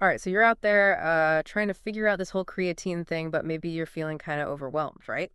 All right, so you're out there trying to figure out this whole creatine thing, but maybe you're feeling kind of overwhelmed, right?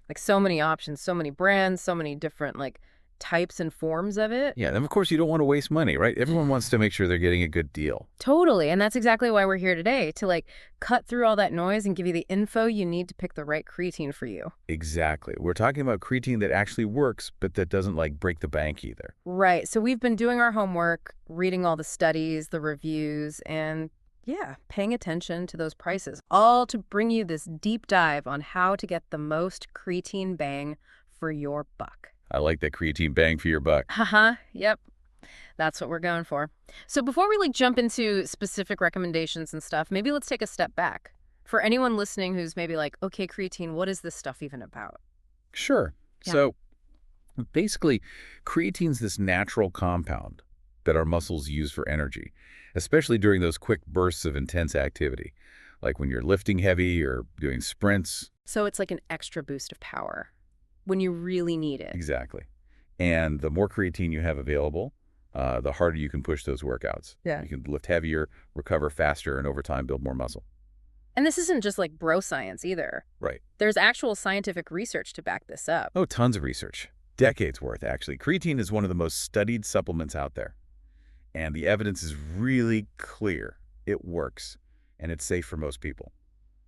Like so many options, so many brands, so many different like types and forms of it. Yeah, and of course you don't want to waste money, right? Everyone wants to make sure they're getting a good deal. Totally. And that's exactly why we're here today, to like cut through all that noise and give you the info you need to pick the right creatine for you. Exactly. We're talking about creatine that actually works, but that doesn't like break the bank either. Right. So we've been doing our homework, reading all the studies, the reviews, and yeah, paying attention to those prices, all to bring you this deep dive on how to get the most creatine bang for your buck. I like that creatine bang for your buck. Haha, yep. That's what we're going for. So before we like jump into specific recommendations and stuff, maybe let's take a step back. For anyone listening who's maybe like, okay, creatine, what is this stuff even about? Sure. Yeah. So basically, creatine's this natural compound that our muscles use for energy, especially during those quick bursts of intense activity, like when you're lifting heavy or doing sprints. So it's like an extra boost of power when you really need it. Exactly. And the more creatine you have available, the harder you can push those workouts. Yeah. You can lift heavier, recover faster, and over time build more muscle. And this isn't just like bro science either. Right. There's actual scientific research to back this up. Oh, tons of research. Decades worth, actually. Creatine is one of the most studied supplements out there. And the evidence is really clear. It works, and it's safe for most people.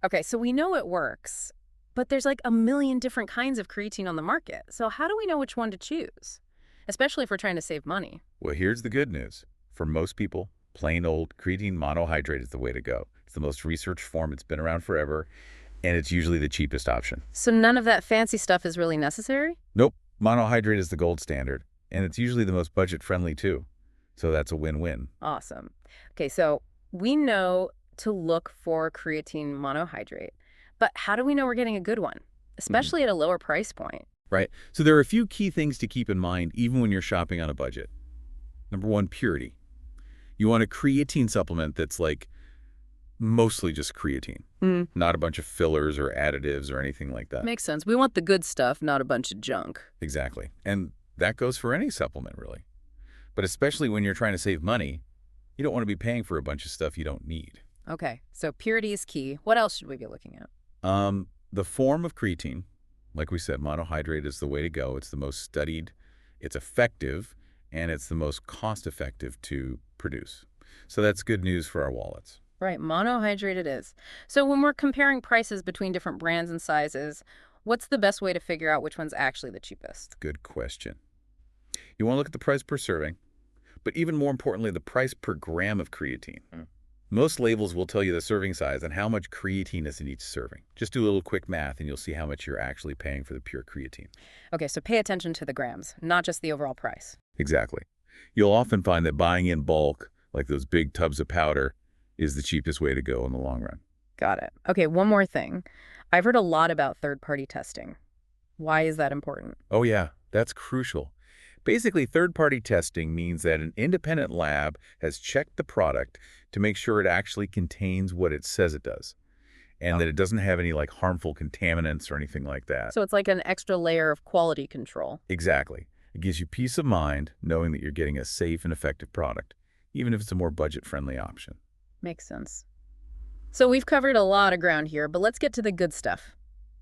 Okay, so we know it works, but there's like a million different kinds of creatine on the market. So how do we know which one to choose? Especially if we're trying to save money. Well, here's the good news. For most people, plain old creatine monohydrate is the way to go. It's the most researched form. It's been around forever, and it's usually the cheapest option. So none of that fancy stuff is really necessary? Nope. Monohydrate is the gold standard, and it's usually the most budget-friendly, too. So that's a win-win. Awesome. Okay, so we know to look for creatine monohydrate, but how do we know we're getting a good one, especially at a lower price point? Right. So there are a few key things to keep in mind even when you're shopping on a budget. Number one, purity. You want a creatine supplement that's like mostly just creatine, not a bunch of fillers or additives or anything like that. Makes sense. We want the good stuff, not a bunch of junk. Exactly. And that goes for any supplement, really. But especially when you're trying to save money, you don't want to be paying for a bunch of stuff you don't need. Okay, so purity is key. What else should we be looking at? The form of creatine, like we said, monohydrate is the way to go. It's the most studied, it's effective, and it's the most cost-effective to produce. So that's good news for our wallets. Right, monohydrate it is. So when we're comparing prices between different brands and sizes, what's the best way to figure out which one's actually the cheapest? Good question. You want to look at the price per serving, but even more importantly, the price per gram of creatine. Most labels will tell you the serving size and how much creatine is in each serving. Just do a little quick math and you'll see how much you're actually paying for the pure creatine. Okay, so pay attention to the grams, not just the overall price. Exactly. You'll often find that buying in bulk, like those big tubs of powder, is the cheapest way to go in the long run. Got it. Okay, one more thing. I've heard a lot about third-party testing. Why is that important? Oh yeah, that's crucial. Basically, third-party testing means that an independent lab has checked the product to make sure it actually contains what it says it does, and that it doesn't have any like harmful contaminants or anything like that. So it's like an extra layer of quality control. Exactly. It gives you peace of mind knowing that you're getting a safe and effective product, even if it's a more budget-friendly option. Makes sense. So we've covered a lot of ground here, but let's get to the good stuff.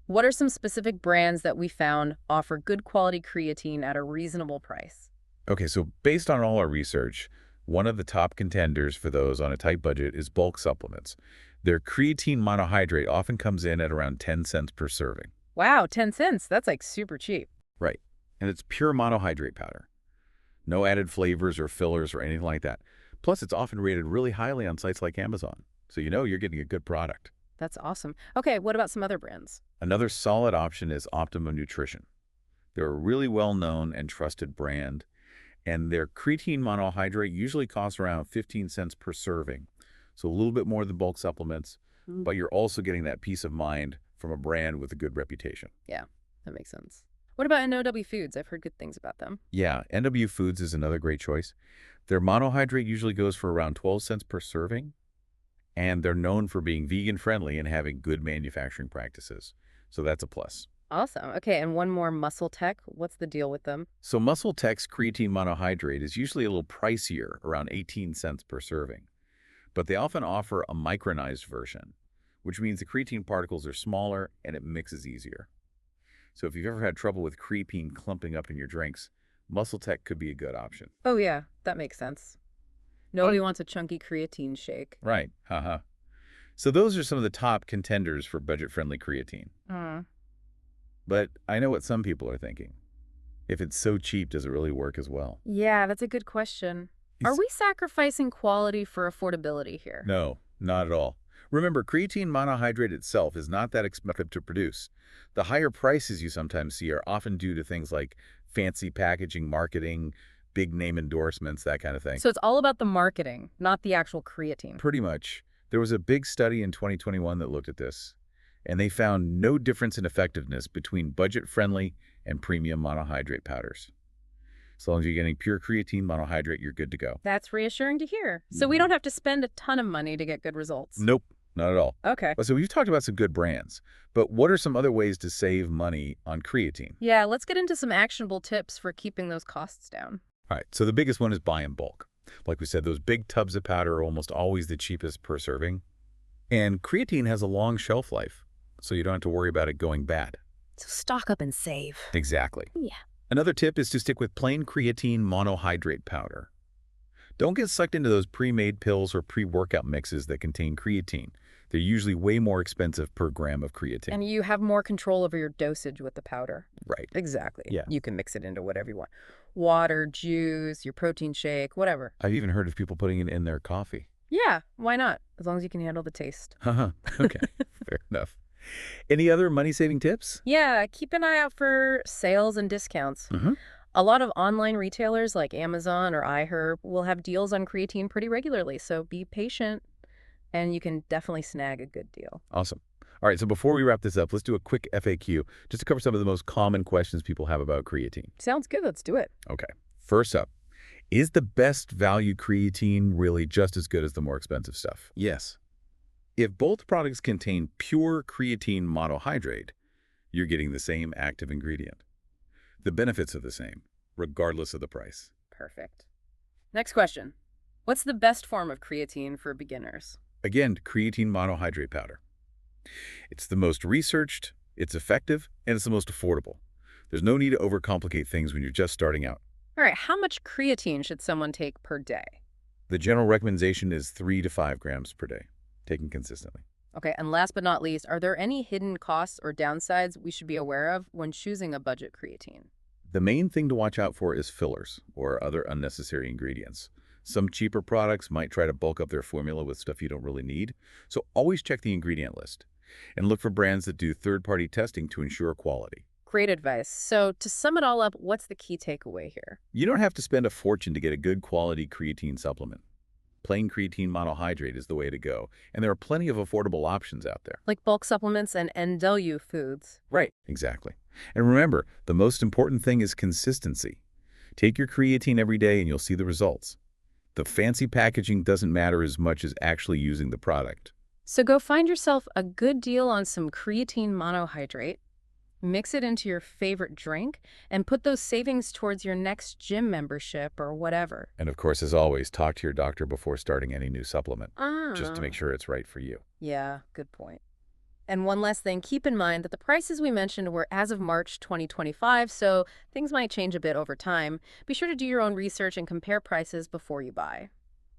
What are some specific brands that we found offer good quality creatine at a reasonable price? Okay, so based on all our research, one of the top contenders for those on a tight budget is bulk supplements. Their creatine monohydrate often comes in at around 10 cents per serving. Wow, 10 cents. That's like super cheap. Right. And it's pure monohydrate powder. No added flavors or fillers or anything like that. Plus, it's often rated really highly on sites like Amazon. So you know you're getting a good product. That's awesome. Okay, what about some other brands? Another solid option is Optimum Nutrition. They're a really well-known and trusted brand, and their creatine monohydrate usually costs around 15 cents per serving. So a little bit more than bulk supplements, but you're also getting that peace of mind from a brand with a good reputation. Yeah, that makes sense. What about NOW Foods? I've heard good things about them. Yeah, NW Foods is another great choice. Their monohydrate usually goes for around 12 cents per serving, and they're known for being vegan-friendly and having good manufacturing practices. So that's a plus. Awesome. Okay, and one more, MuscleTech. What's the deal with them? So MuscleTech's creatine monohydrate is usually a little pricier, around 18 cents per serving. but they often offer a micronized version, which means the creatine particles are smaller and it mixes easier. So if you've ever had trouble with creatine clumping up in your drinks, MuscleTech could be a good option. Oh, yeah, that makes sense. Nobody wants a chunky creatine shake. Right. Haha. So those are some of the top contenders for budget-friendly creatine. Mm. But I know what some people are thinking. If it's so cheap, does it really work as well? Yeah, that's a good question. Are we sacrificing quality for affordability here? No, not at all. Remember, creatine monohydrate itself is not that expensive to produce. The higher prices you sometimes see are often due to things like fancy packaging, marketing, big name endorsements, that kind of thing. So it's all about the marketing, not the actual creatine. Pretty much. There was a big study in 2021 that looked at this, and they found no difference in effectiveness between budget-friendly and premium monohydrate powders. As long as you're getting pure creatine monohydrate, you're good to go. That's reassuring to hear. So we don't have to spend a ton of money to get good results. Nope, not at all. Okay. So we've talked about some good brands, but what are some other ways to save money on creatine? Yeah, let's get into some actionable tips for keeping those costs down. All right, so the biggest one is buy in bulk. Like we said, those big tubs of powder are almost always the cheapest per serving. And creatine has a long shelf life, so you don't have to worry about it going bad. So stock up and save. Exactly. Yeah. Another tip is to stick with plain creatine monohydrate powder. Don't get sucked into those pre-made pills or pre-workout mixes that contain creatine. They're usually way more expensive per gram of creatine. And you have more control over your dosage with the powder. Right. Exactly. Yeah. You can mix it into whatever you want. Water, juice, your protein shake, whatever. I've even heard of people putting it in their coffee. Yeah, why not? As long as you can handle the taste. Okay, fair enough. Any other money-saving tips? Yeah, keep an eye out for sales and discounts. A lot of online retailers like Amazon or iHerb will have deals on creatine pretty regularly, so be patient and you can definitely snag a good deal. Awesome. All right, so before we wrap this up, let's do a quick FAQ just to cover some of the most common questions people have about creatine. Sounds good, let's do it. Okay, first up, is the best value creatine really just as good as the more expensive stuff? Yes. If both products contain pure creatine monohydrate, you're getting the same active ingredient. The benefits are the same, regardless of the price. Perfect. Next question. What's the best form of creatine for beginners? Again, creatine monohydrate powder. It's the most researched, it's effective, and it's the most affordable. There's no need to overcomplicate things when you're just starting out. All right, how much creatine should someone take per day? The general recommendation is 3 to 5 grams per day, taken consistently. Okay, and last but not least, are there any hidden costs or downsides we should be aware of when choosing a budget creatine? The main thing to watch out for is fillers or other unnecessary ingredients. Some cheaper products might try to bulk up their formula with stuff you don't really need, so always check the ingredient list and look for brands that do third-party testing to ensure quality. Great advice. So to sum it all up, what's the key takeaway here? You don't have to spend a fortune to get a good quality creatine supplement. Plain creatine monohydrate is the way to go, and there are plenty of affordable options out there. Like bulk supplements and NW foods. Right. Exactly. And remember, the most important thing is consistency. Take your creatine every day and you'll see the results. The fancy packaging doesn't matter as much as actually using the product. So go find yourself a good deal on some creatine monohydrate, mix it into your favorite drink, and put those savings towards your next gym membership or whatever. And of course, as always, talk to your doctor before starting any new supplement, just to make sure it's right for you. Yeah, good point. And one last thing, keep in mind that the prices we mentioned were as of March 2025, so things might change a bit over time. Be sure to do your own research and compare prices before you buy.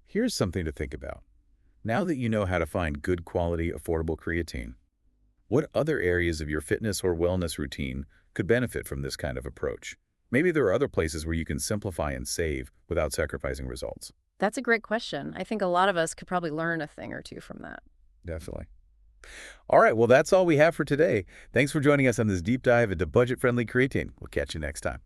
Here's something to think about. Now that you know how to find good quality, affordable creatine, what other areas of your fitness or wellness routine could benefit from this kind of approach? Maybe there are other places where you can simplify and save without sacrificing results. That's a great question. I think a lot of us could probably learn a thing or two from that. Definitely. All right, well, that's all we have for today. Thanks for joining us on this deep dive into budget-friendly creatine. We'll catch you next time.